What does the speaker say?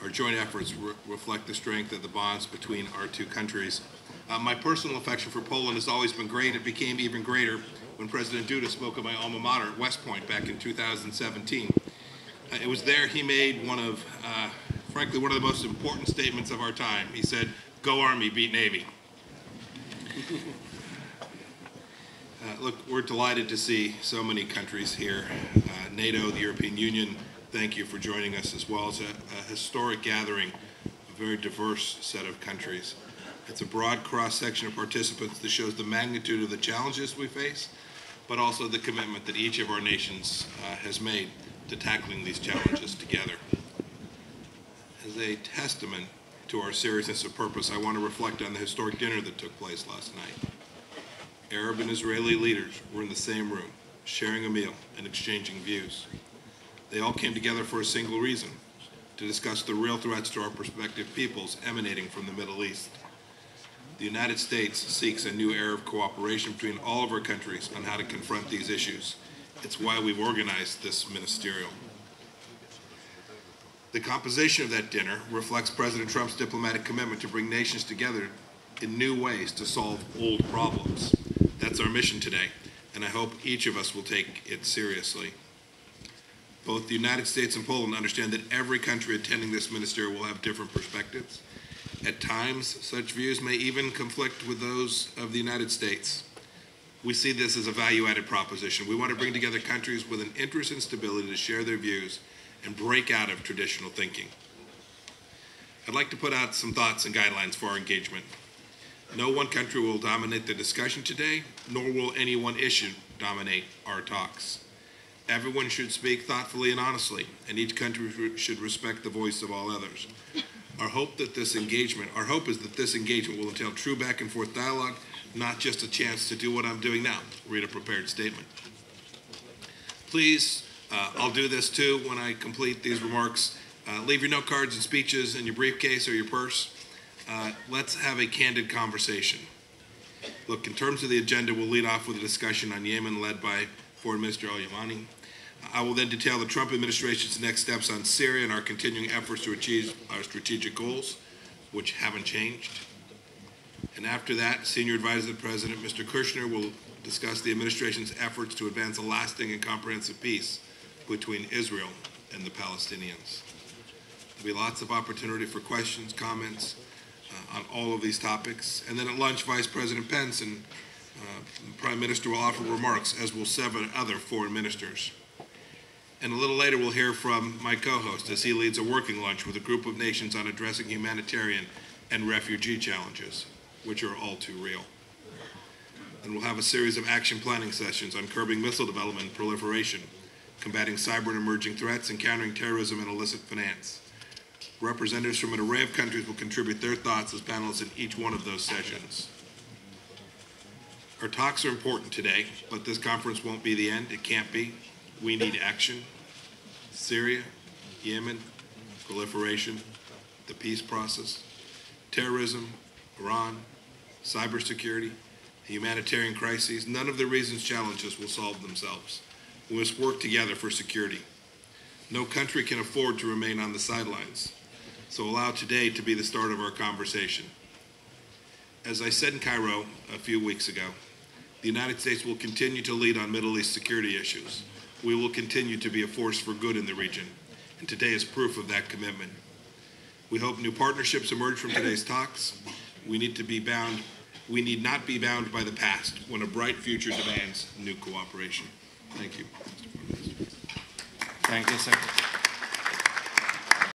Our joint efforts reflect the strength of the bonds between our two countries. My personal affection for Poland has always been great. It became even greater when President Duda spoke of my alma mater at West Point back in 2017. It was there he made frankly, one of the most important statements of our time. He said, "Go Army, beat Navy." Look, we're delighted to see so many countries here. NATO, the European Union, thank you for joining us as well. It's a historic gathering, a very diverse set of countries. It's a broad cross-section of participants that shows the magnitude of the challenges we face, but also the commitment that each of our nations has made to tackling these challenges together. As a testament to our seriousness of purpose, I want to reflect on the historic dinner that took place last night. Arab and Israeli leaders were in the same room, sharing a meal and exchanging views. They all came together for a single reason: to discuss the real threats to our prospective peoples emanating from the Middle East. The United States seeks a new era of cooperation between all of our countries on how to confront these issues. It's why we've organized this ministerial. The composition of that dinner reflects President Trump's diplomatic commitment to bring nations together in new ways to solve old problems. That's our mission today, and I hope each of us will take it seriously. Both the United States and Poland understand that every country attending this ministerial will have different perspectives. At times, such views may even conflict with those of the United States. We see this as a value-added proposition. We want to bring together countries with an interest in stability to share their views and break out of traditional thinking. I'd like to put out some thoughts and guidelines for our engagement. No one country will dominate the discussion today, nor will any one issue dominate our talks. Everyone should speak thoughtfully and honestly, and each country should respect the voice of all others. Our hope is that this engagement will entail true back and forth dialogue, not just a chance to do what I'm doing now, read a prepared statement. Please, I'll do this too when I complete these remarks. Leave your note cards and speeches in your briefcase or your purse. Let's have a candid conversation. Look, in terms of the agenda, we'll lead off with a discussion on Yemen led by Foreign Minister al-Yamani. I will then detail the Trump administration's next steps on Syria and our continuing efforts to achieve our strategic goals, which haven't changed. And after that, Senior Advisor to the President, Mr. Kushner, will discuss the administration's efforts to advance a lasting and comprehensive peace between Israel and the Palestinians. There'll be lots of opportunity for questions, comments on all of these topics. And then at lunch, Vice President Pence and the Prime Minister will offer remarks, as will 7 other foreign ministers. And a little later, we'll hear from my co-host as he leads a working lunch with a group of nations on addressing humanitarian and refugee challenges, which are all too real. And we'll have a series of action planning sessions on curbing missile development and proliferation, combating cyber and emerging threats, and countering terrorism and illicit finance. Representatives from an array of countries will contribute their thoughts as panelists in each one of those sessions. Our talks are important today, but this conference won't be the end. It can't be. We need action. Syria, Yemen, proliferation, the peace process, terrorism, Iran, cybersecurity, humanitarian crises. None of the reasons challenges will solve themselves. We must work together for security. No country can afford to remain on the sidelines. So allow today to be the start of our conversation. As I said in Cairo a few weeks ago, the United States will continue to lead on Middle East security issues. We will continue to be a force for good in the region, and today is proof of that commitment. We hope new partnerships emerge from today's talks. We need not be bound by the past when a bright future demands new cooperation. Thank you. Thank you, sir.